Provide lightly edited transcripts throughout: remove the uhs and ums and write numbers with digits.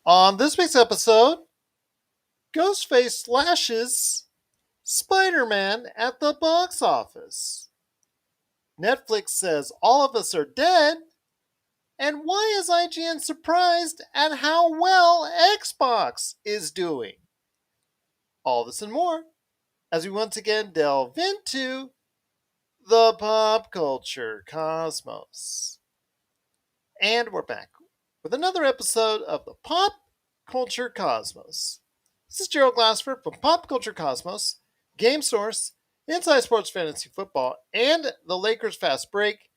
On this week's episode, Ghostface slashes Spider-Man at the box office. Netflix says all of us are dead. And why is IGN surprised at how well Xbox is doing? All this and more as we once again delve into the pop culture cosmos. And we're back with another episode of the Pop Culture Cosmos. This is Gerald Glassford from Pop Culture Cosmos, Game Source, Inside Sports Fantasy Football, and the Lakers Fast Break.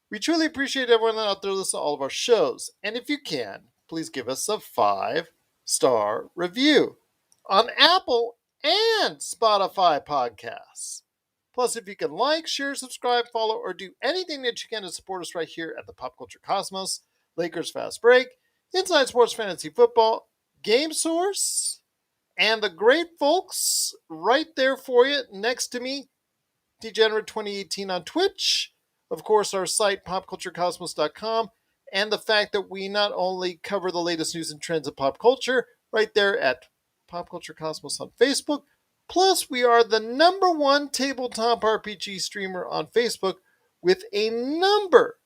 We truly appreciate everyone out there listening to all of our shows. And if you can, please give us a 5-star review on Apple and Spotify podcasts. Plus, if you can like, share, subscribe, follow, or do anything that you can to support us right here at the Pop Culture Cosmos, Lakers Fast Break, Inside Sports Fantasy Football, Game Source, and the great folks right there for you next to me, Degenerate 2018 on Twitch, of course, our site, popculturecosmos.com, and the fact that we not only cover the latest news and trends of pop culture right there at Pop Culture Cosmos on Facebook, plus we are the #1 tabletop RPG streamer on Facebook with a number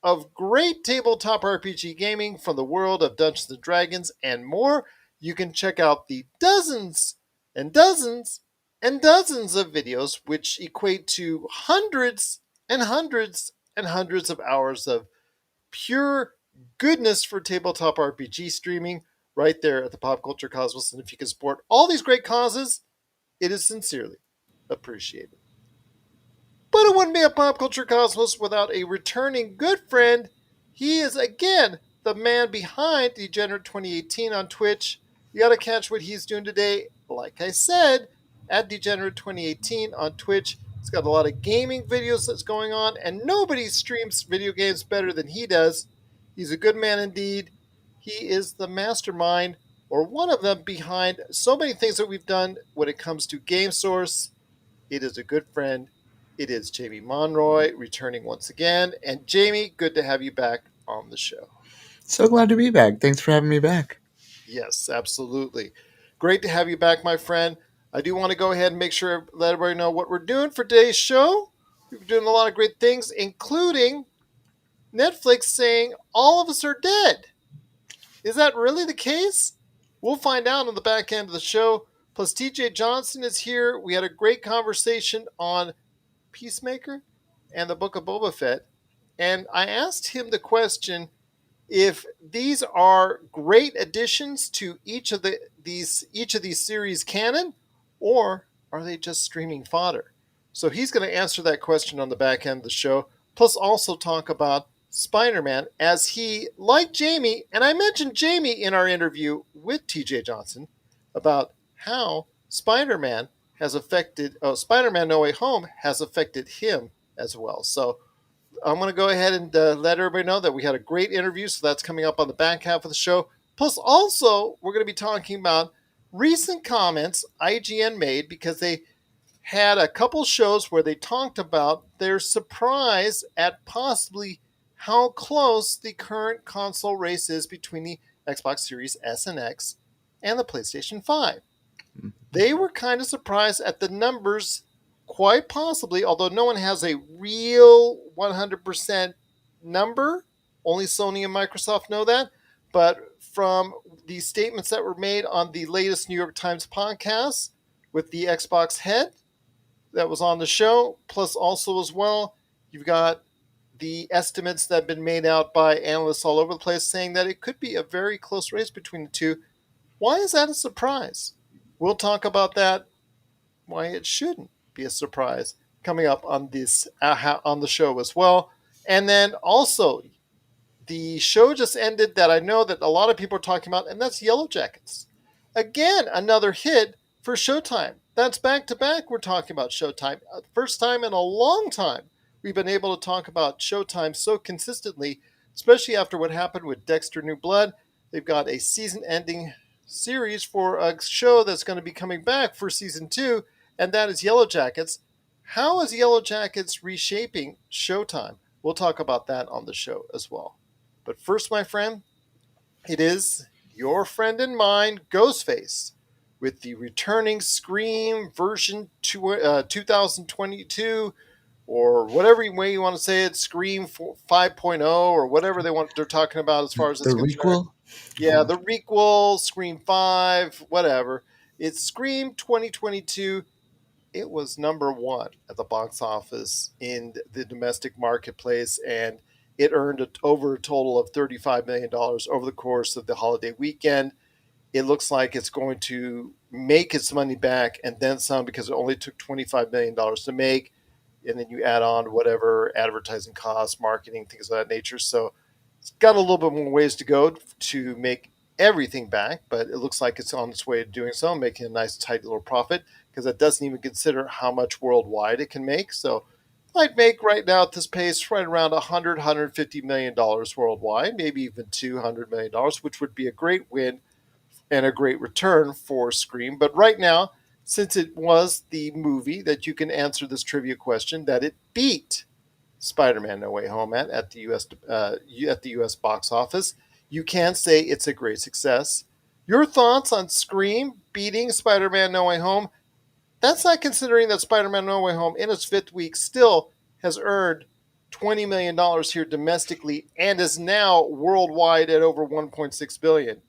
of great tabletop RPG gaming from the world of Dungeons & Dragons and more. You can check out the dozens and dozens and dozens of videos, which equate to hundreds and hundreds and hundreds of hours of pure goodness for tabletop RPG streaming right there at the Pop Culture Cosmos. And if you can support all these great causes, it is sincerely appreciated. But it wouldn't be a Pop Culture Cosmos without a returning good friend. He is, again, the man behind Degenerate 2018 on Twitch. You got to catch what he's doing today. Like I said, at Degenerate 2018 on Twitch. He's got a lot of gaming videos that's going on, and nobody streams video games better than he does. He's a good man indeed. He is the mastermind, or one of them, behind so many things that we've done when it comes to Game Source. It is a good friend. It is Jamie Monroy returning once again. And Jamie, good to have you back on the show. So glad to be back. Thanks for having me back. Yes, absolutely. Great to have you back, my friend. I do want to go ahead and make sure let everybody know what we're doing for today's show. We're doing a lot of great things, including Netflix saying all of us are dead. Is that really the case? We'll find out on the back end of the show. Plus, TJ Johnson is here. We had a great conversation on Peacemaker and the Book of Boba Fett. And I asked him the question, if these are great additions to each of these series canon, or are they just streaming fodder? So he's going to answer that question on the back end of the show, plus also talk about Spider-Man as he, like Jamie, and I mentioned Jamie in our interview with TJ Johnson about how Spider-Man No Way Home has affected him as well. So I'm going to go ahead and let everybody know that we had a great interview, so that's coming up on the back half of the show. Plus, also, we're going to be talking about recent comments IGN made because they had a couple shows where they talked about their surprise at possibly how close the current console race is between the Xbox Series S and X and the PlayStation 5. They were kind of surprised at the numbers, quite possibly, although no one has a real 100% number. Only Sony and Microsoft know that. But from the statements that were made on the latest New York Times podcast with the Xbox head that was on the show, plus also as well, you've got the estimates that have been made out by analysts all over the place saying that it could be a very close race between the two. Why is that a surprise? We'll talk about that, why it shouldn't be a surprise, coming up on this on the show as well. And then also, the show just ended that I know that a lot of people are talking about, and that's Yellow Jackets. Again, another hit for Showtime. That's back to back we're talking about Showtime. First time in a long time we've been able to talk about Showtime so consistently, especially after what happened with Dexter New Blood. They've got a season-ending series for a show that's going to be coming back for season 2, and that is Yellow Jackets. How is Yellow Jackets reshaping Showtime? We'll talk about that on the show as well. But first, my friend, it is your friend and mine, Ghostface, with the returning Scream version 2022, or whatever way you want to say it, Scream 5.0, or whatever they're talking about as far as The it's concerned. requel? Yeah, the requel, Scream 5, whatever. It's Scream 2022. It was number one at the box office in the domestic marketplace, and it earned over a total of $35 million over the course of the holiday weekend. It looks like it's going to make its money back and then some, because it only took $25 million to make. And then you add on whatever advertising costs, marketing, things of that nature. So it's got a little bit more ways to go to make everything back, but it looks like it's on its way to doing so, making a nice, tight little profit, because it doesn't even consider how much worldwide it can make. So it might make right now at this pace right around 100, $150 million worldwide, maybe even $200 million, which would be a great win and a great return for Scream. But right now, since it was the movie that you can answer this trivia question that it beat Spider-Man: No Way Home at the U.S. box office, you can say it's a great success. Your thoughts on Scream beating Spider-Man: No Way Home? That's not considering that Spider-Man: No Way Home in its fifth week still has earned $20 million here domestically and is now worldwide at over 1.6 billion.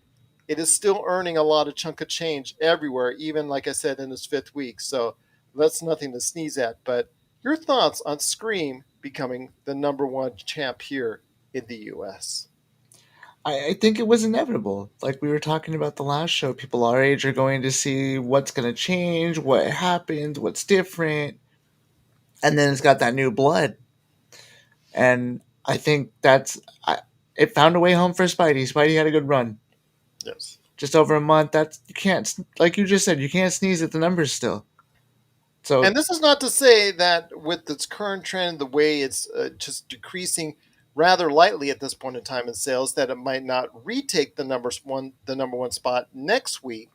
It is still earning a lot of chunk of change everywhere, even like I said in its fifth week. So that's nothing to sneeze at. But your thoughts on Scream becoming the number one champ here in the US? I think it was inevitable. Like we were talking about the last show, people our age are going to see what's going to change, what happened, what's different, and then it's got that new blood. And I think it found a way home for Spidey. Spidey had a good run. Yes. Just over a month. That's you can't, like you just said, you can't sneeze at the numbers still. So And this is not to say that with its current trend, the way it's just decreasing rather lightly at this point in time in sales, that it might not retake the number one spot next week,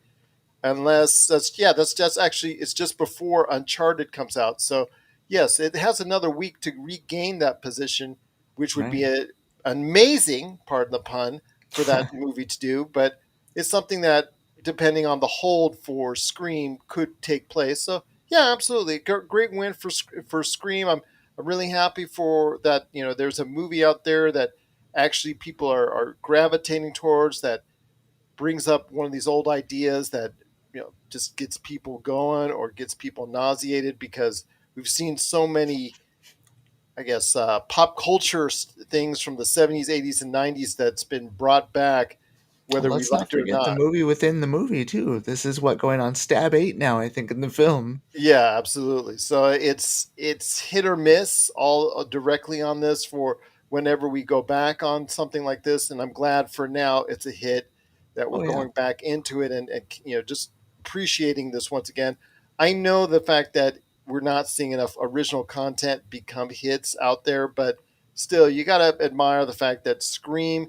unless that's actually it's just before Uncharted comes out. So yes, it has another week to regain that position, which would right. be amazing, pardon the pun, for that movie to do. But it's something that, depending on the hold for Scream, could take place. So yeah, absolutely, great win for Scream. I'm really happy for that. You know, there's a movie out there that actually people are gravitating towards, that brings up one of these old ideas that, just gets people going or gets people nauseated, because we've seen so many, I guess, pop culture things from the 70s, 80s, and 90s that's been brought back, Well, whether we let's not liked it or forget the not. movie within the movie too. This is what going on stab 8 now, I think, in the film. Yeah, absolutely. So it's hit or miss all directly on this for whenever we go back on something like this, and I'm glad for now it's a hit, that we're Oh yeah. going back into it, and just appreciating this once again. I know the fact that we're not seeing enough original content become hits out there, but still, you got to admire the fact that Scream.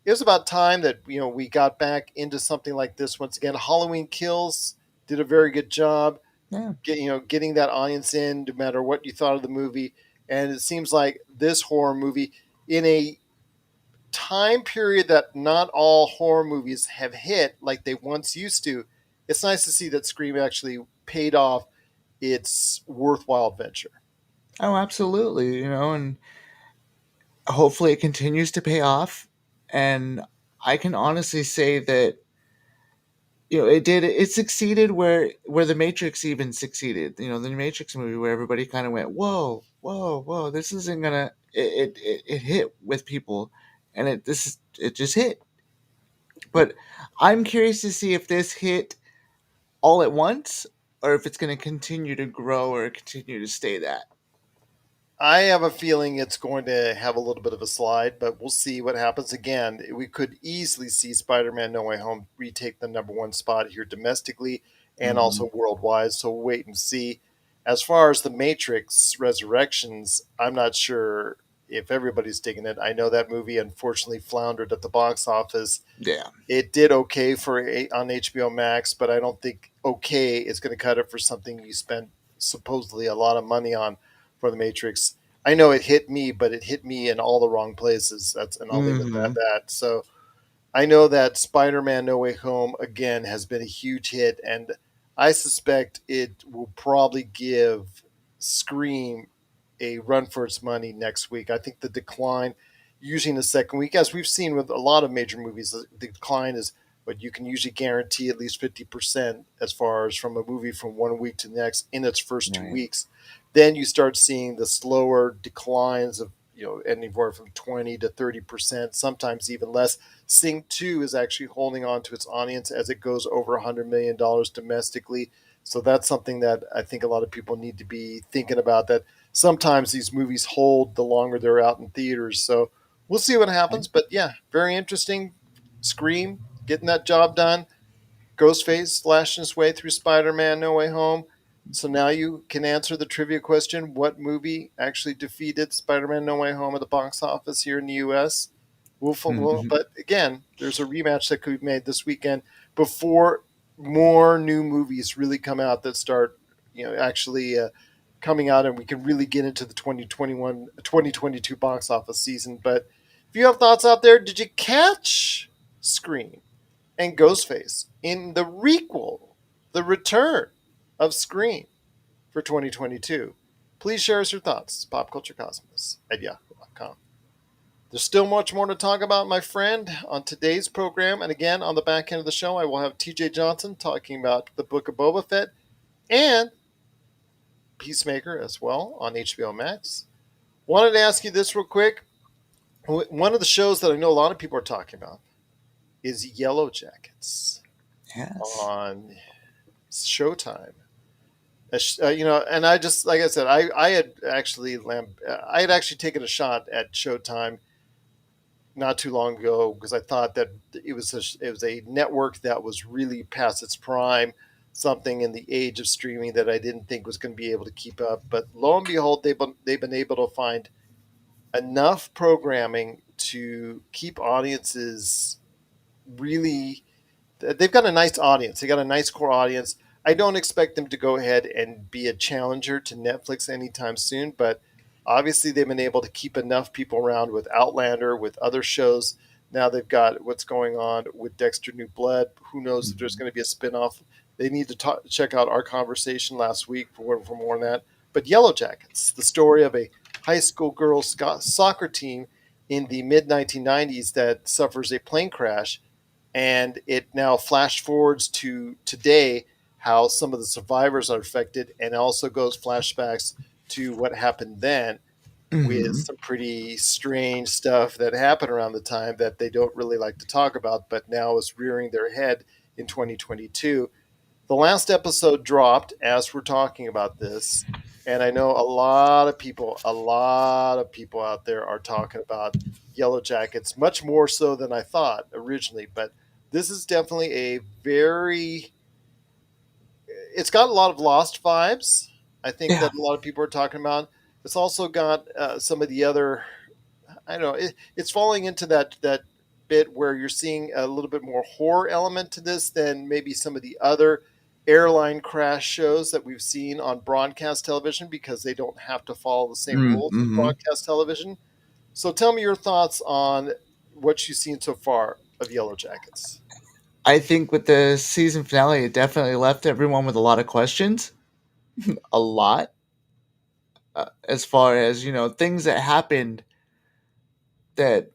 It was about time that we got back into something like this once again. Halloween Kills did a very good job Yeah. getting that audience in, no matter what you thought of the movie. And it seems like this horror movie, in a time period that not all horror movies have hit like they once used to, it's nice to see that Scream actually paid off its worthwhile venture. Oh, absolutely. And hopefully it continues to pay off. And I can honestly say that it succeeded where the Matrix even succeeded. The Matrix movie where everybody kind of went, whoa, whoa, whoa, this isn't gonna. It hit with people, and it just hit. But I'm curious to see if this hit all at once, or if it's going to continue to grow or continue to stay that. I have a feeling it's going to have a little bit of a slide, but we'll see what happens. Again, we could easily see Spider-Man: No Way Home retake the number one spot here domestically and Hmm. also worldwide. So we'll wait and see. As far as the Matrix Resurrections, I'm not sure if everybody's digging it. I know that movie unfortunately floundered at the box office. Yeah. It did okay on HBO Max, but I don't think okay is going to cut it for something you spent supposedly a lot of money on for the Matrix. I know it hit me, but it hit me in all the wrong places. And I'll leave it at Hmm. that. So I know that Spider-Man No Way Home again has been a huge hit, and I suspect it will probably give Scream a run for its money next week. I think the decline, usually in the second week, as we've seen with a lot of major movies, the decline is what you can usually guarantee at least 50% as far as from a movie from one week to the next in its first two Right. weeks. Then you start seeing the slower declines of anywhere from 20 to 30%, sometimes even less. Sing 2 is actually holding on to its audience as it goes over $100 million domestically. So that's something that I think a lot of people need to be thinking about, that sometimes these movies hold the longer they're out in theaters. So we'll see what happens. But yeah, very interesting. Scream getting that job done. Ghostface slashing his way through Spider-Man No Way Home. So now you can answer the trivia question: what movie actually defeated Spider-Man No Way Home at the box office here in the U.S.? But again, there's a rematch that could be made this weekend before more new movies really come out that start, actually coming out, and we can really get into the 2022 box office season. But if you have thoughts out there, did you catch Scream and Ghostface in the requel, the return of Scream for 2022? Please share us your thoughts. Popculturecosmos at yahoo.com. There's still much more to talk about, my friend, on today's program. And again, on the back end of the show, I will have TJ Johnson talking about the Book of Boba Fett and Peacemaker as well on HBO Max. Wanted to ask you this real quick. One of the shows that I know a lot of people are talking about is Yellow Jackets Yes. on Showtime. And I just, like I said, I had actually taken a shot at Showtime not too long ago because I thought that it was a network that was really past its prime, something in the age of streaming that I didn't think was going to be able to keep up. But lo and behold, they've been able to find enough programming to keep audiences really. They've got a nice audience. They got a nice core audience. I don't expect them to go ahead and be a challenger to Netflix anytime soon, but obviously they've been able to keep enough people around with Outlander, with other shows. Now they've got what's going on with Dexter New Blood. Who knows if there's Mhm. going to be a spinoff? They need to check out our conversation last week for more on that. But Yellow Jackets, the story of a high school girls soccer team in the mid 1990s that suffers a plane crash, and it now flash forwards to today, how some of the survivors are affected, and also goes flashbacks to what happened then, with Mhm. some pretty strange stuff that happened around the time that they don't really like to talk about, but now is rearing their head in 2022. The last episode dropped as we're talking about this, and I know a lot of people out there are talking about Yellow Jackets much more so than I thought originally. But this is definitely a very, it's got a lot of Lost vibes. I think Yeah. that a lot of people are talking about. It's also got some of the other, I don't know. It's falling into that bit where you're seeing a little bit more horror element to this than maybe some of the other airline crash shows that we've seen on broadcast television, because they don't have to follow the same rules as Mm-hmm. broadcast television. So tell me your thoughts on what you've seen so far of Yellow Jackets. I think with the season finale, it definitely left everyone with a lot of questions. A lot. As far as, things that happened that,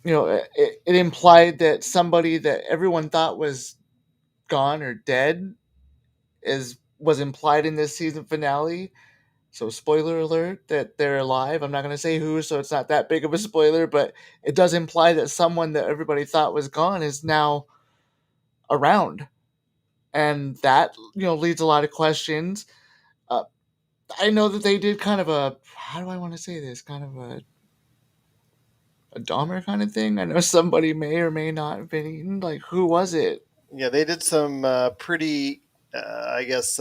it implied that somebody that everyone thought was gone or dead is was implied in this season finale. So spoiler alert that they're alive. I'm not going to say who, so it's not that big of a spoiler, but it does imply that someone that everybody thought was gone is now around. And that, leads a lot of questions. Uh, I know that they did kind of a, how do I want to say this? Kind of a Dahmer kind of thing. I know somebody may or may not have been eaten. Like, who was it? Yeah, they did some pretty, I guess,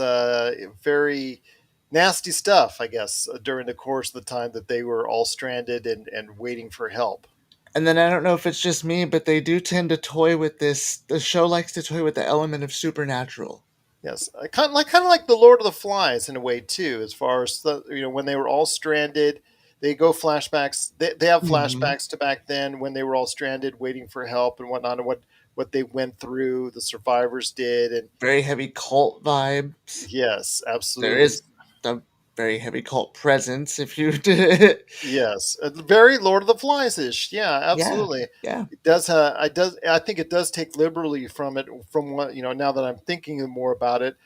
very nasty stuff, I guess, during the course of the time that they were all stranded and waiting for help. And then I don't know if it's just me, but they do tend to toy with this. The show likes to toy with the element of supernatural. Yes, kind of like the Lord of the Flies in a way too, as far as when they were all stranded. they go flashbacks. They have Hmm. flashbacks to back then when they were all stranded, waiting for help and whatnot, and what they went through. The survivors did, and Very heavy cult vibes. yes, There absolutely. is a very heavy cult presence if you did. Yes, very Lord of the Flies ish. Yeah, Yeah, absolutely. yeah. It does. I does. I think it does take liberally from it. From what now that I'm thinking more about it,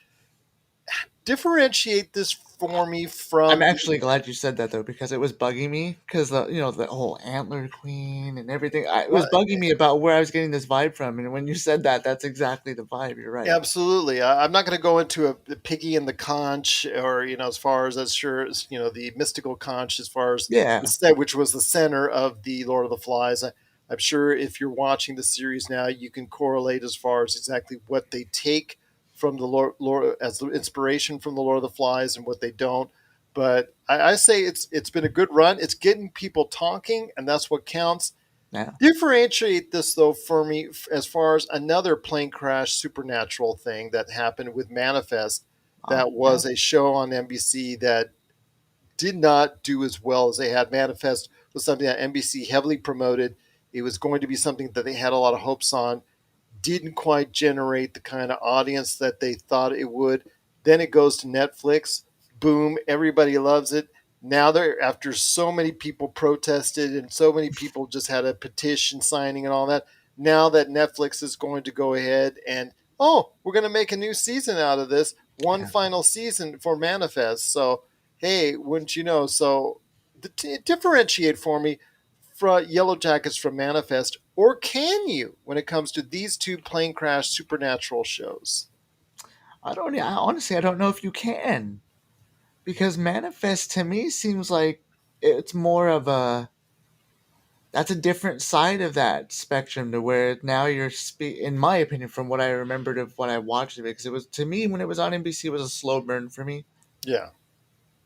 differentiate this for me I'm from the. actually glad you said that though, because it was bugging me because the whole antler queen and everything. It Well, was bugging me about where I was getting this vibe from, and when you said that, that's exactly the vibe. You're right. absolutely. I'm not going to go into the piggy and the conch, or as far as sure as the mystical conch, as far as the Yeah, set, which was the center of the Lord of the Flies. I'm sure if you're watching the series now, you can correlate as far as exactly what they take from the Lord as the inspiration from the Lord of the Flies and what they don't. But I say it's been a good run. It's getting people talking, and that's what counts. yeah. Differentiate this though for me as far as another plane crash supernatural thing that happened with Manifest. Oh, That yeah. was a show on NBC that did not do as well as they had. Manifest was something that NBC heavily promoted. It was going to be something that they had a lot of hopes on, didn't quite generate the kind of audience that they thought it would. Then it goes to Netflix. Boom, everybody loves it. Now they're after so many people protested and so many people just had a petition signing and all that. Now that Netflix is going to go ahead and we're going to make a new season out of this, one Yeah. final season for Manifest. So, hey, wouldn't you know? So, differentiate for me Yellow Jackets from Manifest, or can you when it comes to these two plane crash supernatural shows? Honestly, I don't know if you can, because Manifest to me seems like it's more of a that's a different side of that spectrum to where now in my opinion, from what I remembered of what I watched of it, because it was, to me, when it was on NBC, it was a slow burn for me. Yeah,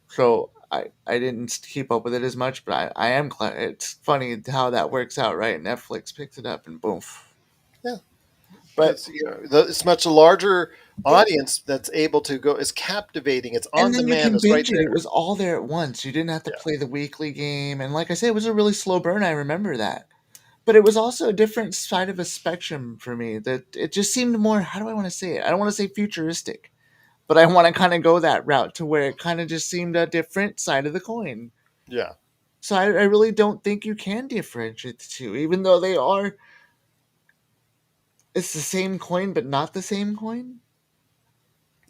So I didn't keep up with it as much, but I am glad. It's funny how that works out, right? Netflix picks it up and boom. yeah, But because it's much a larger yeah, audience that's able to go. It's captivating. It's and on then you demand. can It's right binge it. It there. was all there at once. You didn't have to Yeah, play the weekly game, and like I said, it was a really slow burn. I remember that. But it was also a different side of a spectrum for me. That it just seemed more. How do I want to say it? I don't want to say futuristic, but I want to kind of go that route to where it kind of just seemed a different side of the coin. yeah, So I really don't think you can differentiate the two, even though they are. It's the same coin, but not the same coin.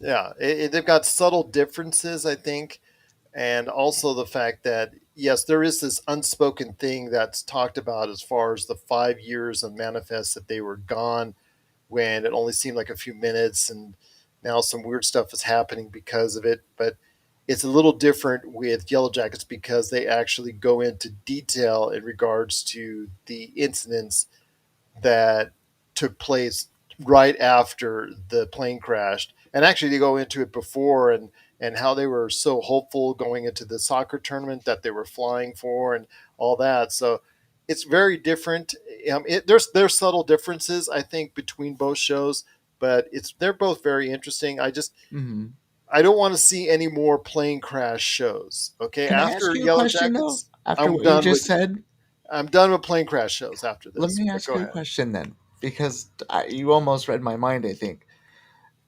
yeah. They've got subtle differences, I think, and also the fact that yes, there is this unspoken thing that's talked about as far as the 5 years of Manifest that they were gone when it only seemed like a few minutes, and now some weird stuff is happening because of it. But it's a little different with Yellow Jackets because they actually go into detail in regards to the incidents that took place right after the plane crashed. And actually, they go into it before and how they were so hopeful going into the soccer tournament that they were flying for and all that. So it's very different. There's subtle differences I think between both shows, but they're both very interesting. Hmm. I don't want to see any more plane crash shows. Okay, Can I ask after you a Yellow question though? Jackets, After I'm what you done with just said, I'm done with plane crash shows after let this. me But ask go you a ahead. question then, because you almost read my mind. I think.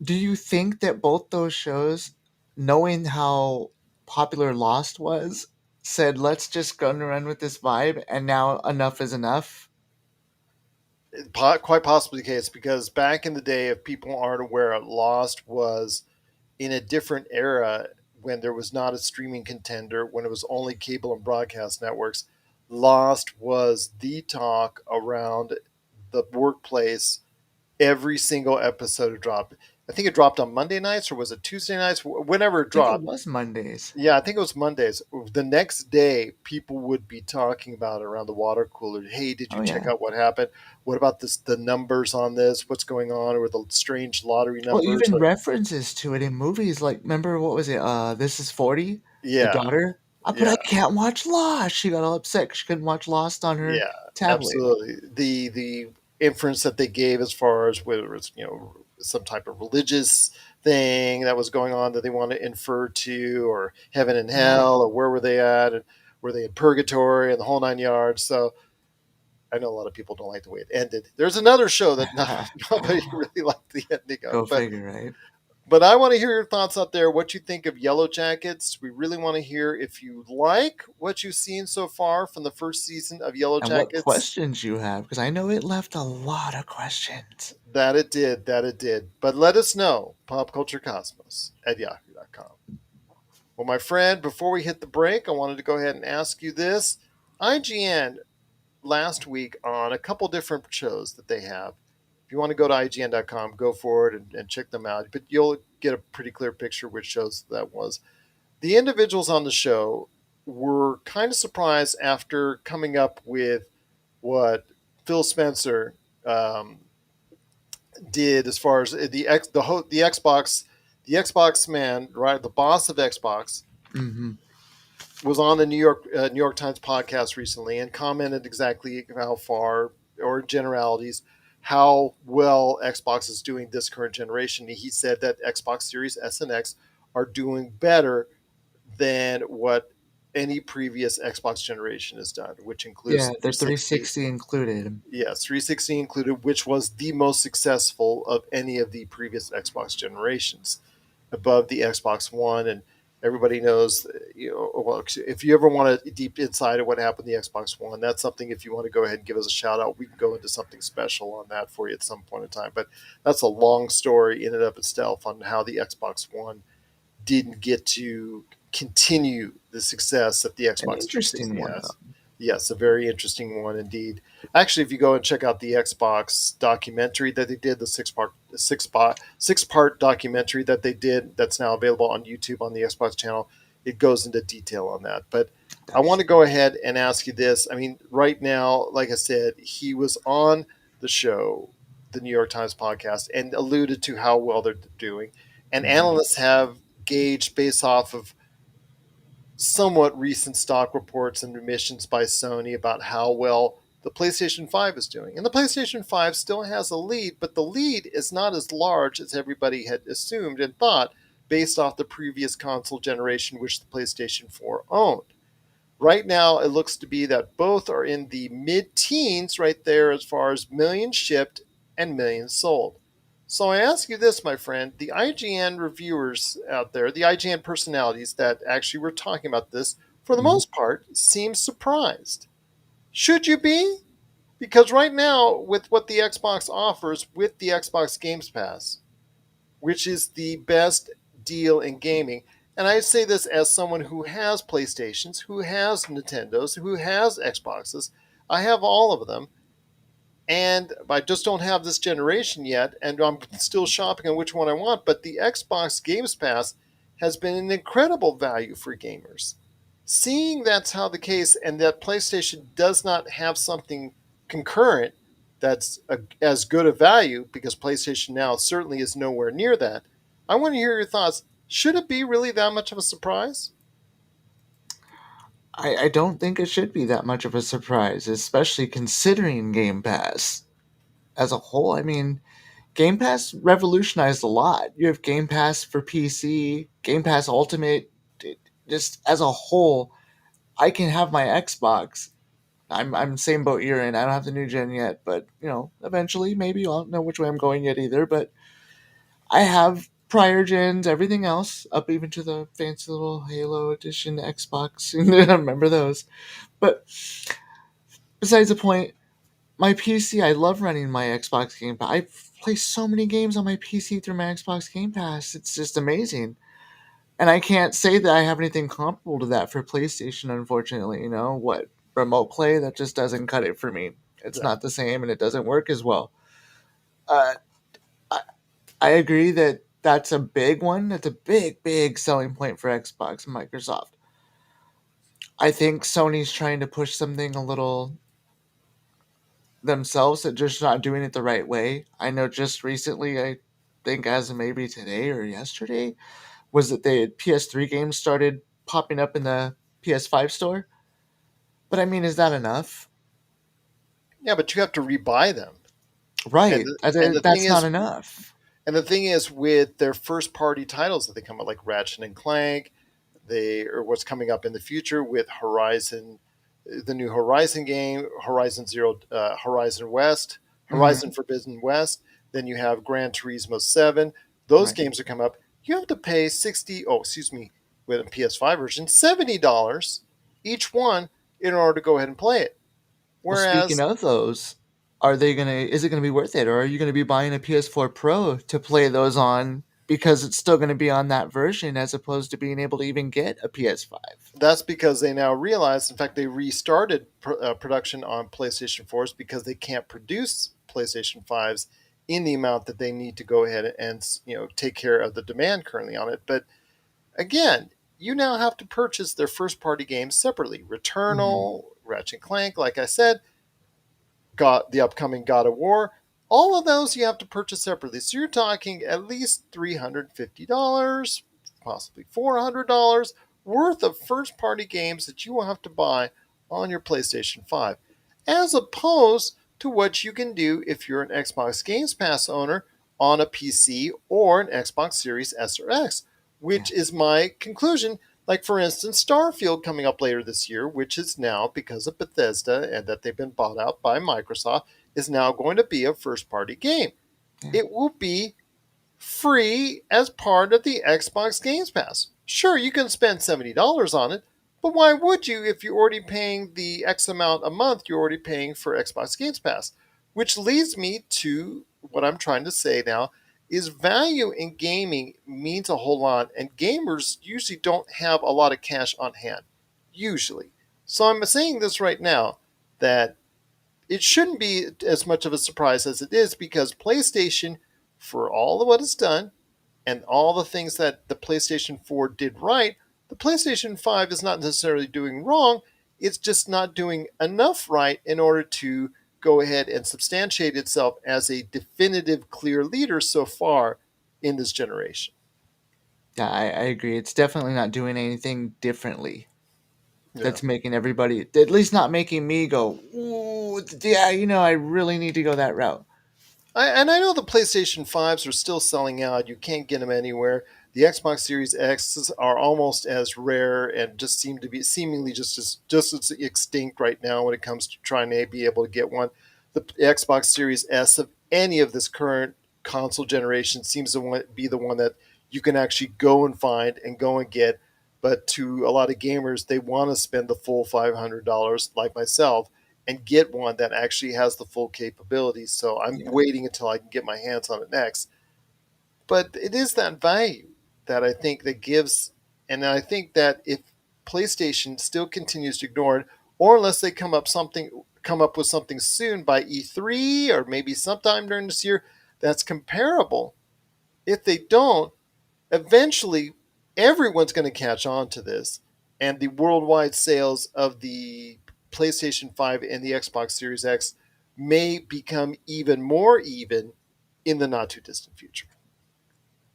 Do you think that both those shows, knowing how popular Lost was, said let's just go and run with this vibe, and now enough is enough? Quite possibly the case because back in the day, if people aren't aware, Lost was in a different era when there was not a streaming contender, when it was only cable and broadcast networks. Lost was the talk around the workplace. Every single episode it dropped. I think it dropped on Monday nights or was it Tuesday nights? Whenever it I think it dropped, was Mondays. yeah, I think it was Mondays. The next day, people would be talking about it around the water cooler. Hey, did you Oh check yeah. out what happened? What about this? The numbers on this? What's going on? Or the strange lottery Well, numbers? even references to it in movies, like remember what was it? This is 40. The Yeah, daughter. But yeah, I can't watch Lost. She got all upset 'cause she couldn't watch Lost on her yeah, tablet. absolutely. The inference that they gave as far as whether it's some type of religious thing that was going on that they want to infer to, or heaven and Right. hell, or where were they at, and were they in purgatory and the whole 9 yards. So I know a lot of people don't like the way it ended. There's another show that nobody really liked the ending of, Go figure, right? but I want to hear your thoughts out there. What you think of Yellow Jackets? We really want to hear if you like what you've seen so far from the first season of Yellow And what Jackets. questions you have, because I know it left a lot of questions. That it did, that it did. But let us know, popculturecosmos at yahoo.com. Well, my friend, before we hit the break, I wanted to go ahead and ask you this. IGN last week on a couple different shows that they have. If you want to go to IGN.com, go for it and check them out. But you'll get a pretty clear picture which shows that was. The individuals on the show were kind of surprised after coming up with what Phil Spencer did as far as the Xbox man, right, the boss of Xbox, Mm-hmm. was on the New York Times podcast recently and commented exactly how far, or generalities, how well Xbox is doing this current generation. He said that Xbox Series S and X are doing better than what any previous Xbox generation has done, which includes Yeah, the the 360. 360 included. Yes, 360 included, which was the most successful of any of the previous Xbox generations, above the Xbox One. And everybody knows, well, if you ever want a deep insight of what happened to the Xbox One, that's something. If you want to go ahead and give us a shout out, we can go into something special on that for you at some point in time. But that's a long story in and of itself on how the Xbox One didn't get to continue the success that the An Xbox interesting 360 one, has. though. Yes, a very interesting one indeed. Actually, if you go and check out the Xbox documentary that they did, the six part documentary that they did, that's now available on YouTube on the Xbox channel, it goes into detail on that. But I want Nice. to go ahead and ask you this. I mean, right now, like I said, he was on the show, the New York Times podcast, and alluded to how well they're doing. And Mm-hmm. analysts have gauged based off of somewhat recent stock reports and admissions by Sony about how well the PlayStation 5 is doing. And the PlayStation 5 still has a lead, but the lead is not as large as everybody had assumed and thought based off the previous console generation, which the PlayStation 4 owned. Right now, it looks to be that both are in the mid teens right there as far as millions shipped and millions sold. So I ask you this, my friend, the IGN reviewers out there, the IGN personalities that actually were talking about this, for the Mm-hmm. most part, seem surprised. Should you be? Because right now, with what the Xbox offers with the Xbox Games Pass, which is the best deal in gaming. And I say this as someone who has PlayStations, who has Nintendos, who has Xboxes. I have all of them, and I just don't have this generation yet, and I'm still shopping on which one I want. But the Xbox Games Pass has been an incredible value for gamers. Seeing that's how the case, and that PlayStation does not have something concurrent that's as good a value, because PlayStation Now certainly is nowhere near that. I want to hear your thoughts. Should it be really that much of a surprise? I don't think it should be that much of a surprise, especially considering Game Pass as a whole. I mean, Game Pass revolutionized a lot. You have Game Pass for PC, Game Pass Ultimate. Just as a whole, I can have my Xbox. I'm same boat you're in. I don't have the new gen yet, but eventually maybe I don't know which way I'm going yet either. But I have prior gens, everything else, up even to the fancy little Halo Edition Xbox. I remember those. But besides the point, my PC, I love running my Xbox Game Pass. I play so many games on my PC through my Xbox Game Pass. It's just amazing. And I can't say that I have anything comparable to that for PlayStation, unfortunately. What remote play, that just doesn't cut it for me. It's Yeah. not the same and it doesn't work as well. Uh, I, I agree that that's a big one. That's a big, big selling point for Xbox and Microsoft. I think Sony's trying to push something a little themselves that just not doing it the right way. I know just recently, I think as of maybe today or yesterday, was that the PS3 games started popping up in the PS5 store. But I mean, is that enough? Yeah, but you have to rebuy them. And Right. the, and the thing That's not is, enough. with their first party titles that they come out, like Ratchet and Clank, or what's coming up in the future with Horizon, the new Horizon game, Horizon West, Horizon Hmm. Forbidden West. Then you have Gran Turismo 7. Those Right. games are coming up. You have to pay 60, oh, excuse me, with a PS5 version, $70 each one in order to go ahead and play it. Well, speaking Whereas of those, are they gonna? Is it gonna be worth it, or are you gonna be buying a PS4 Pro to play those on because it's still gonna be on that version as opposed to being able to even get a PS5? that's because they now realize, in fact, they restarted production on PlayStation 4s because they can't produce PlayStation 5s in the amount that they need to go ahead and take care of the demand currently on it. But again, you now have to purchase their first party games separately. Hmm. Returnal, Ratchet and Clank, like I said, got the upcoming God of War. All of those you have to purchase separately. So you're talking at least $350, possibly $400 worth of first party games that you will have to buy on your PlayStation 5, as opposed to what you can do if you're an Xbox Games Pass owner on a PC or an Xbox Series S or X, Yeah. which is my conclusion. Like, for instance, Starfield coming up later this year, which is now, because of Bethesda and that they've been bought out by Microsoft, is now going to be a first party game. Yeah. It will be free as part of the Xbox Games Pass. Sure, you can spend $70 on it, but why would you if you're already paying the X amount a month you're already paying for Xbox Games Pass? Which leads me to what I'm trying to say now is value in gaming means a whole lot, and gamers usually don't have a lot of cash on hand. Usually. So I'm saying this right now that it shouldn't be as much of a surprise as it is, because PlayStation, for all of what it's done and all the things that the PlayStation 4 did right, the PlayStation 5 is not necessarily doing wrong. It's just not doing enough right in order to go ahead and substantiate itself as a definitive, clear leader so far in this generation. Yeah, I agree. It's definitely not doing anything differently Yeah. that's making everybody, at least not making me go, ooh, yeah, I really need to go that route. And I know the PlayStation 5s are still selling out. You can't get them anywhere. The Xbox Series X's are almost as rare and just seem to be seemingly just as extinct right now when it comes to trying to be able to get one. The Xbox Series S of any of this current console generation seems to be the one that you can actually go and find and go and get. But to a lot of gamers, they want to spend the full $500, like myself, and get one that actually has the full capabilities. So I'm Yeah. waiting until I can get my hands on it next. But it is that value that I think that gives, and I think that if PlayStation still continues to ignore it, or unless they come up with something soon by E3 or maybe sometime during this year that's comparable. If they don't, eventually everyone's going to catch on to this, and the worldwide sales of the PlayStation 5 and the Xbox Series X may become even more even in the not too distant future.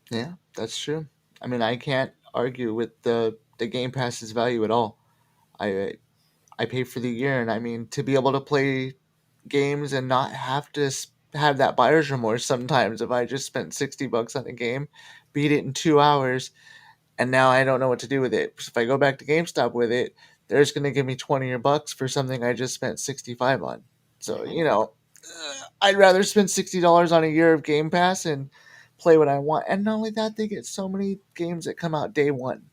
Yeah, that's true. I mean, I can't argue with the Game Pass's value at all. I I pay for the year, and I mean, to be able to play games and not have to have that buyer's remorse sometimes if I just spent $60 on a game, beat it in 2 hours, and now I don't know what to do with it. If I go back to GameStop with it, they're just going to give me 20 or bucks for something I just spent 65 on. So, Mm-hmm. I'd rather spend $60 on a year of Game Pass and play what I want. And not only that, they get so many games that come out day one.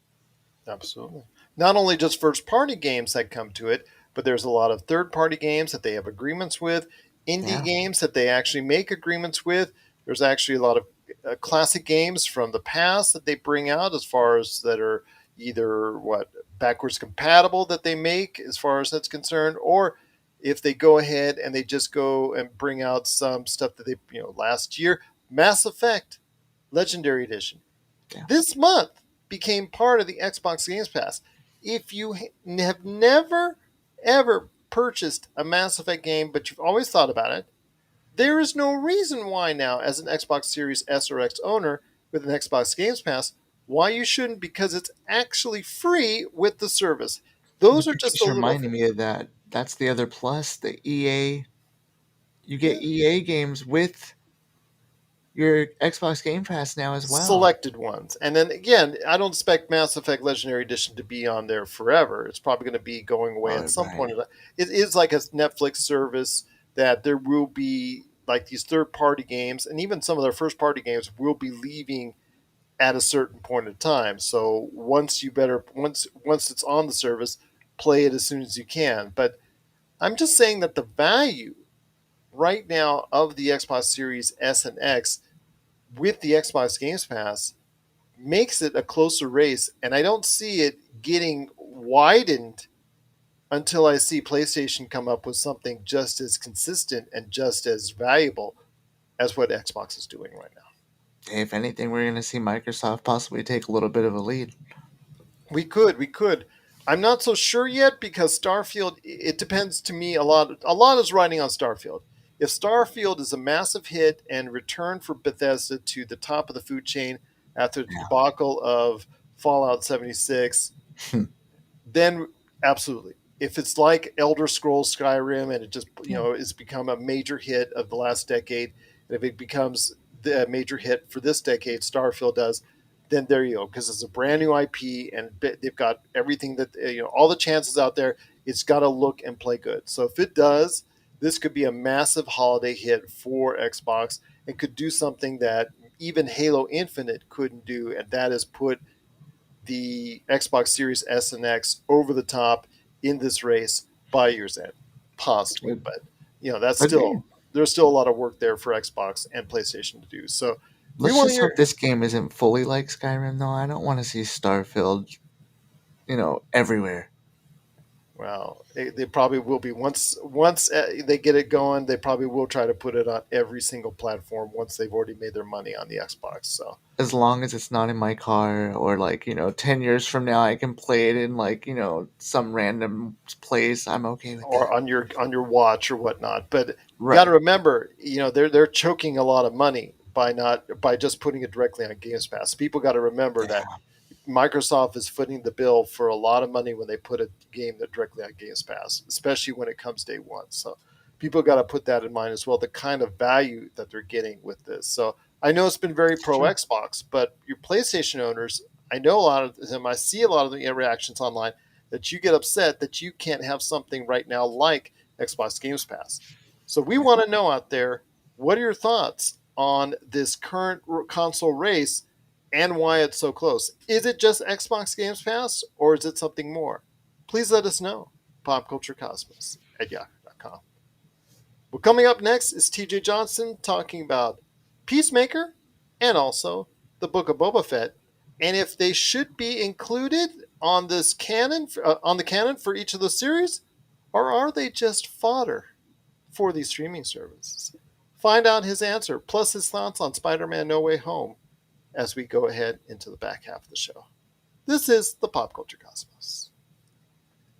Absolutely. Not only just first party games that come to it, but there's a lot of third party games that they have agreements with, indie Yeah. games that they actually make agreements with. There's actually a lot of classic games from the past that they bring out, as far as that are either what backwards compatible that they make, as far as that's concerned, or if they go ahead and they just go and bring out some stuff that they, last year, Mass Effect Legendary Edition Yeah. this month became part of the Xbox Games Pass. If you have never ever purchased a Mass Effect game, but you've always thought about it, there is no reason why now, as an Xbox Series S or X owner with an Xbox Games Pass, why you shouldn't, because it's actually free with the service. Those But are you're just a just little reminding thing. me of that. That's the other plus. The EA, you get Yeah, EA games with your Xbox Game Pass now as well. Selected ones. And then again, I don't expect Mass Effect Legendary Edition to be on there forever. It's probably going to be going away at Oh, some right. point. It is like a Netflix service that there will be like these third party games, and even some of their first party games will be leaving at a certain point in time. So once it's on the service, play it as soon as you can. But I'm just saying that the value right now of the Xbox Series S and X with the Xbox Games Pass makes it a closer race, and I don't see it getting widened until I see PlayStation come up with something just as consistent and just as valuable as what Xbox is doing right now. If anything, we're going to see Microsoft possibly take a little bit of a lead. We could. I'm not so sure yet because Starfield. It depends to me a lot. A lot is riding on Starfield. If Starfield is a massive hit and return for Bethesda to the top of the food chain after the Yeah. debacle of Fallout 76, then absolutely. If it's like Elder Scrolls Skyrim and it just Yeah. it's become a major hit of the last decade, and if it becomes the major hit for this decade, Starfield does, then there you go because it's a brand new IP and they've got everything that all the chances out there. It's got to look and play good. So if it does, this could be a massive holiday hit for Xbox and could do something that even Halo Infinite couldn't do, and that is put the Xbox Series S and X over the top in this race by year's end, possibly. Good. But that's Agreed. still there's still a lot of work there for Xbox and PlayStation to do. So we Let's want to just hope hear. this game isn't fully like Skyrim, though. I don't want to see Starfield, everywhere. Well, they probably will be once they get it going. They probably will try to put it on every single platform once they've already made their money on the Xbox. So As long as it's not in my car, or 10 years from now, I can play it in, some random place. I'm okay with or that. on your watch or whatnot. But you got to Right. remember, they're choking a lot of money by just putting it directly on Games Pass. People got to remember that Yeah. Microsoft is footing the bill for a lot of money when they put a game that directly on Games Pass, especially when it comes day one. So people got to put that in mind as well. The kind of value that they're getting with this. So I know it's been very It's pro true. Xbox, but your PlayStation owners, I know a lot of them. I see a lot of the reactions online that you get upset that you can't have something right now like Xbox Games Pass. So we Yeah. want to know out there, what are your thoughts on this current console race and why it's so close? Is it just Xbox Games Pass or is it something more? Please let us know. PopCultureCosmos at yahoo.com. Well, coming up next is TJ Johnson talking about Peacemaker and also the Book of Boba Fett, and if they should be included on this canon on the canon for each of the series, or are they just fodder for these streaming services? Find out his answer, plus his thoughts on Spider-Man: No Way Home, as we go ahead into the back half of the show. This is the Pop Culture Cosmos,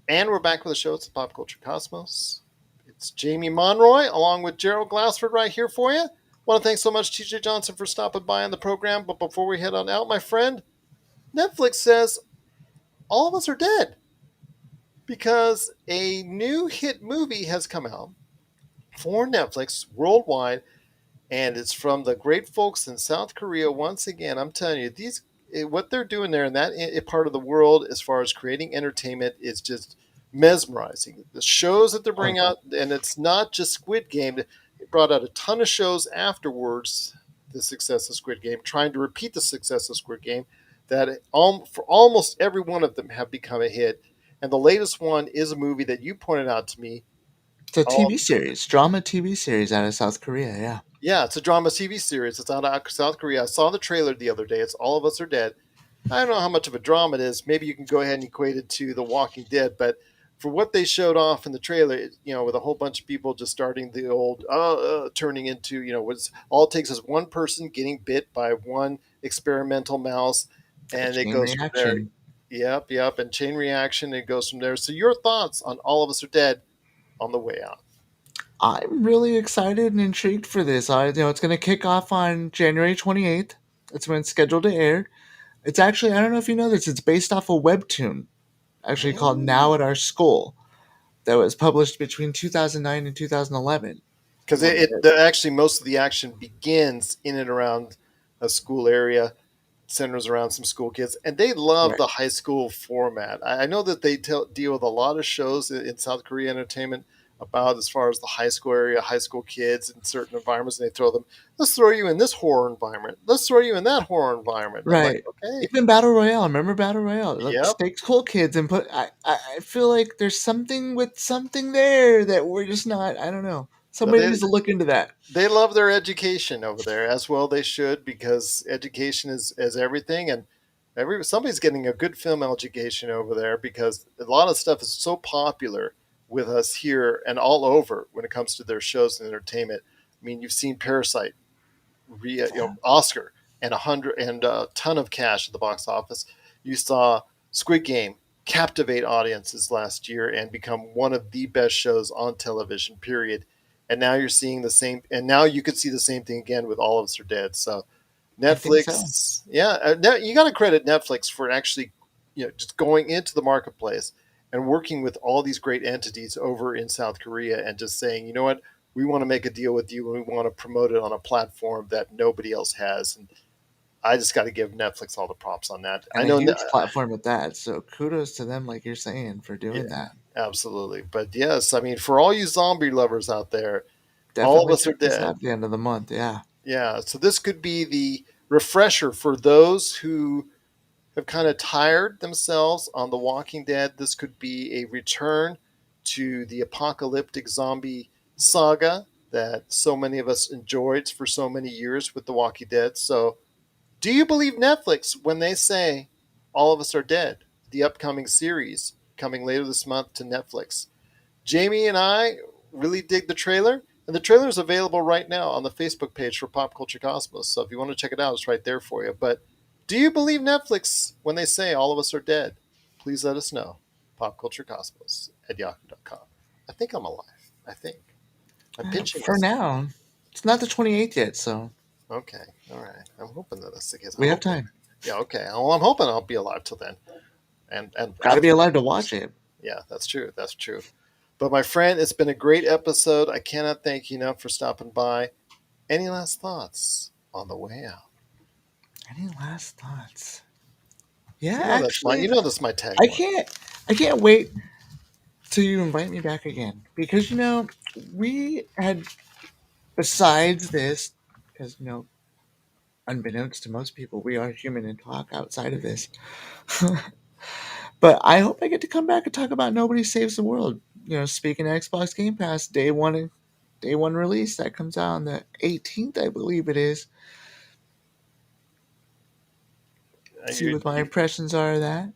and we're back with the show. It's the Pop Culture Cosmos. It's Jamie Monroy along with Gerald Glassford right here for you. I want to thank so much TJ Johnson for stopping by on the program. But before we head on out, my friend, Netflix says all of us are dead because a new hit movie has come out for Netflix worldwide, and it's from the great folks in South Korea. Once again, I'm telling you, what they're doing there in that part of the world as far as creating entertainment is just mesmerizing. The shows that they're Oh, bringing out, and it's not just Squid Game. They brought out a ton of shows afterwards. The success of Squid Game, trying to repeat the success of Squid Game, that for almost every one of them have become a hit. And the latest one is a movie that you pointed out to me. it's a Oh, TV series, drama TV series out of South Korea. Yeah. yeah, it's a drama TV series. It's out of South Korea. I saw the trailer the other day. It's All of Us Are Dead. I don't know how much of a drama it is. Maybe you can go ahead and equate it to The Walking Dead, but for what they showed off in the trailer, with a whole bunch of people just starting the old, turning into, what's all it takes is one person getting bit by one experimental mouse, A and it chain goes from there. reaction. Yep, and chain reaction. It goes from there. So your thoughts on All of Us Are Dead on the way out? I'm really excited and intrigued for this. It's going to kick off on January 28th. That's when it's scheduled to air. It's actually, I don't know if you know this, it's based off a webtoon, actually called Now Mm. at Our School, that was published between 2009 and 2011. because actually most of the action begins in and around a school area, centers around some school kids, and they love Right. the high school format. I know that they deal with a lot of shows in South Korea entertainment about as far as the high school area, high school kids in certain environments, and they throw them. Let's throw you in this horror environment. Let's throw you in that horror environment. And I'm like, Right. okay, Even Battle Royale. Remember Battle Royale? Let's yep. take cool kids and put. I feel like there's something with something there that we're just not. I don't know. No, Somebody needs to look into that. they love their education over there as well. They should, because education is everything, and somebody's getting a good film education over there because a lot of stuff is so popular with us here and all over when it comes to their shows and entertainment. I mean, you've seen Parasite, Yeah. Oscar, and a ton of cash at the box office. You saw Squid Game captivate audiences last year and become one of the best shows on television. Period. And now you're seeing the same, and now you could see the same thing again with All of Us Are Dead. So I think so. Netflix, yeah, you got to credit Netflix for actually, just going into the marketplace and working with all these great entities over in South Korea and just saying, you know what, we want to make a deal with you and we want to promote it on a platform that nobody else has. And I just got to give Netflix all the props on that. I And a know, huge platform at that. So kudos to them, like you're saying, for yeah, doing that. absolutely. But yes, I mean, for all you zombie lovers out there, All of Definitely Us Are check this Dead. out at the end of the month. Yeah. Yeah, so this could be the refresher for those who have kind of tired themselves on The Walking Dead. This could be a return to the apocalyptic zombie saga that so many of us enjoyed for so many years with The Walking Dead. So, do you believe Netflix when they say All of Us Are Dead, the upcoming series coming later this month to Netflix? Jamie and I really dig the trailer, and the trailer is available right now on the Facebook page for Pop Culture Cosmos. So if you want to check it out, it's right there for you. But do you believe Netflix when they say all of us are dead? Please let us know. PopCultureCosmos at yahoo.com. I think I'm alive. I think. I'm pinching For myself. now, it's not the 28th yet, so Okay. All right. I'm hoping that that's the case. I we have hope. time. Yeah. Okay. Well, I'm hoping I'll be alive till then, and Got to be after that. alive to watch it. Yeah, that's true. That's true. But my friend, it's been a great episode. I cannot thank you enough for stopping by. Any last thoughts on the way out? Any last thoughts? Yeah, You actually, know that's my I tagline. can't. I can't wait till you invite me back again because we had besides this because unbeknownst to most people, we are human and talk outside of this. But I hope I get to come back and talk about Nobody Saves the World. Speaking of Xbox Game Pass, day one release that comes out on the 18th, I believe it is. See You, what my you, impressions are of that.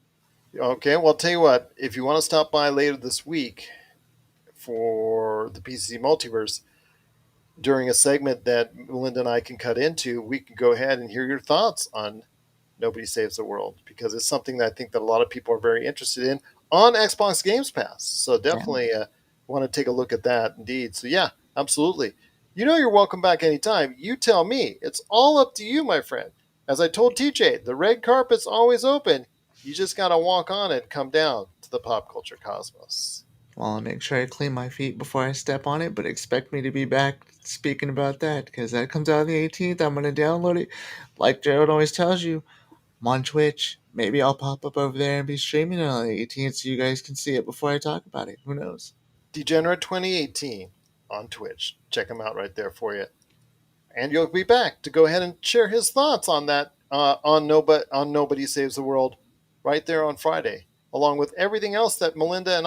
okay, well, I'll tell you what. If you want to stop by later this week for the PCC Multiverse during a segment that Melinda and I can cut into, we can go ahead and hear your thoughts on Nobody Saves the World because it's something that I think that a lot of people are very interested in on Xbox Games Pass. So Yeah. definitely want to take a look at that indeed. So yeah, absolutely. You know you're welcome back anytime. You tell me. It's all up to you, my friend. As I told TJ, the red carpet's always open. You just got to walk on it and come down to the pop culture cosmos. Well, I'll make sure I clean my feet before I step on it, but expect me to be back speaking about that because that comes out on the 18th. I'm going to download it. Like Jared always tells you, I'm on Twitch. Maybe I'll pop up over there and be streaming it on the 18th so you guys can see it before I talk about it. Who knows? Degenerate 2018 on Twitch. Check him out right there for you. And you'll be back to go ahead and share his thoughts on that on Nobody Saves the World right there on Friday, along with everything else that Melinda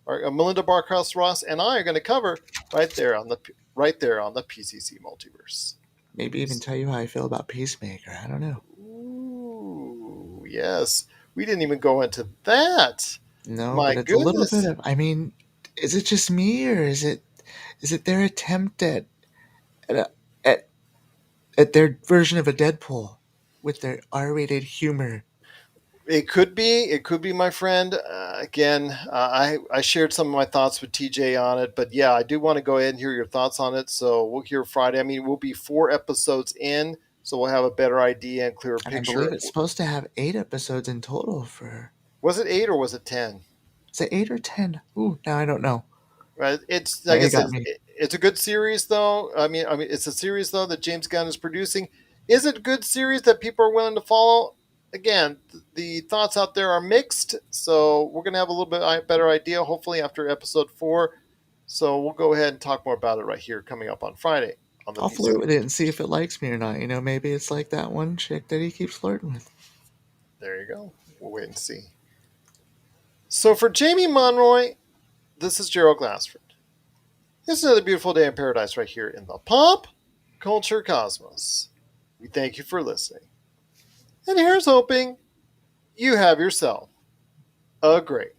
Barkhouse Ross and I are going to cover right there on the PCC Multiverse. Maybe even tell you how I feel about Peacemaker. I don't know. Ooh, yes, we didn't even go into that. No, My but it's a little bit goodness, of. I mean, is it just me or is it their attempt at, a, at at their version of a Deadpool with their R-rated humor? it could be. It could be, my friend. Again, I shared some of my thoughts with TJ on it, but yeah, I do want to go ahead and hear your thoughts on it. So we'll hear Friday. I mean, we'll be 4 episodes in, so we'll have a better idea and clearer And I picture. believe it's supposed to have 8 episodes in total for. Was it 8 or was it 10? Is it 8 or 10? Ooh, now I don't know. Right. It's Now like I you said, got me. It's a good series, though. I mean, it's a series though that James Gunn is producing. Is it a good series that people are willing to follow? Again, the thoughts out there are mixed, so we're gonna have a little bit better idea hopefully after episode 4. So we'll go ahead and talk more about it right here coming up on Friday on the I'll flirt PCC. with it and see if it likes me or not. You know, maybe it's like that one chick that he keeps flirting with. There you go. We'll wait and see. So for Jamie Monroy, this is Gerald Glassford. It's another beautiful day in paradise right here in the Pop Culture Cosmos. We thank you for listening. And here's hoping you have yourself a great